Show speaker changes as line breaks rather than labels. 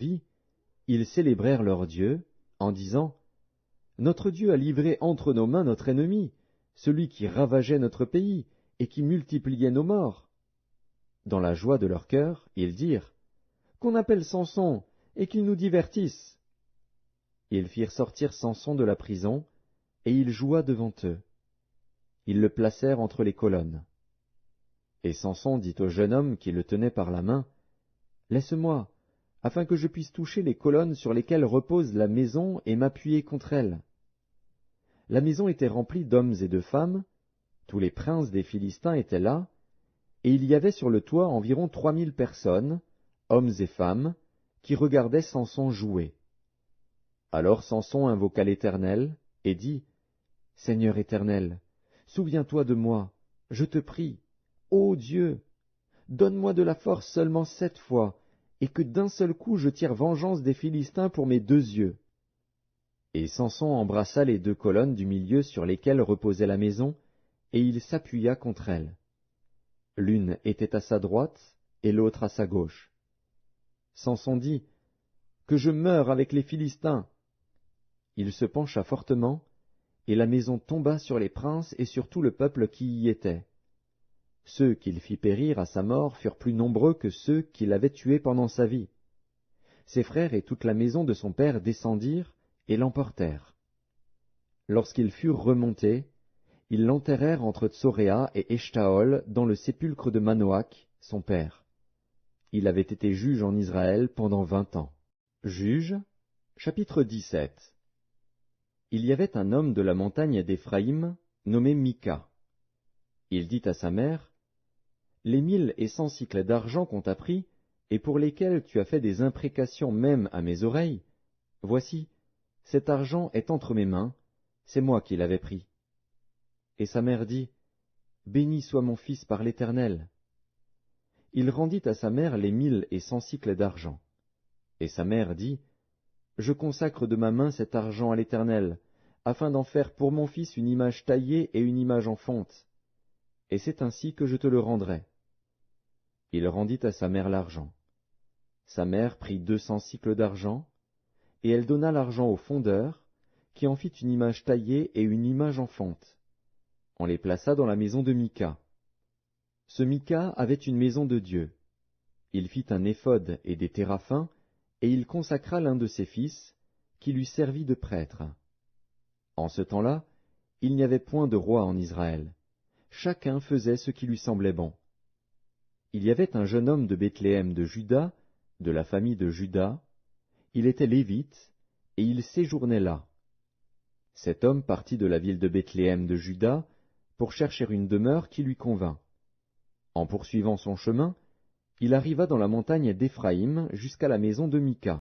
vie, ils célébrèrent leur Dieu, en disant, « Notre Dieu a livré entre nos mains notre ennemi, celui qui ravageait notre pays et qui multipliait nos morts. » Dans la joie de leur cœur, ils dirent, « Qu'on appelle Samson, et qu'il nous divertisse. » Ils firent sortir Samson de la prison, et il joua devant eux. Ils le placèrent entre les colonnes. Et Samson dit au jeune homme qui le tenait par la main, « Laisse-moi, afin que je puisse toucher les colonnes sur lesquelles repose la maison et m'appuyer contre elles. » La maison était remplie d'hommes et de femmes, tous les princes des Philistins étaient là, et il y avait sur le toit environ 3000 personnes, hommes et femmes, qui regardaient Samson jouer. Alors Samson invoqua l'Éternel, et dit, « Seigneur éternel, souviens-toi de moi, je te prie, ô Dieu, donne-moi de la force seulement 7 fois, et que d'un seul coup je tire vengeance des Philistins pour mes 2 yeux. » Et Samson embrassa les 2 colonnes du milieu sur lesquelles reposait la maison, et il s'appuya contre elles. L'une était à sa droite, et l'autre à sa gauche. Samson dit, « Que je meure avec les Philistins !» Il se pencha fortement, et la maison tomba sur les princes et sur tout le peuple qui y était. Ceux qu'il fit périr à sa mort furent plus nombreux que ceux qu'il avait tués pendant sa vie. Ses frères et toute la maison de son père descendirent et l'emportèrent. Lorsqu'ils furent remontés, ils l'enterrèrent entre Tsoréa et Eshtaol dans le sépulcre de Manoach, son père. Il avait été juge en Israël pendant 20 ans. Juges, chapitre 17. Il y avait un homme de la montagne d'Éphraïm, nommé Mika. Il dit à sa mère, « Les 1100 cycles d'argent qu'on t'a pris, et pour lesquels tu as fait des imprécations même à mes oreilles, voici, cet argent est entre mes mains, c'est moi qui l'avais pris. » Et sa mère dit, « Béni soit mon fils par l'Éternel. » Il rendit à sa mère les 1100 cycles d'argent. Et sa mère dit, « Je consacre de ma main cet argent à l'Éternel, afin d'en faire pour mon fils une image taillée et une image en fonte. Et c'est ainsi que je te le rendrai. » Il rendit à sa mère l'argent. Sa mère prit 200 cycles d'argent, et elle donna l'argent au fondeur, qui en fit une image taillée et une image en fonte. On les plaça dans la maison de Mika. Ce Mika avait une maison de Dieu. Il fit un éphod et des téraphins, et il consacra l'un de ses fils, qui lui servit de prêtre. En ce temps-là, il n'y avait point de roi en Israël. Chacun faisait ce qui lui semblait bon. Il y avait un jeune homme de Bethléem de Juda, de la famille de Juda. Il était lévite, et il séjournait là. Cet homme partit de la ville de Bethléem de Juda pour chercher une demeure qui lui convint. En poursuivant son chemin, il arriva dans la montagne d'Éphraïm jusqu'à la maison de Mika.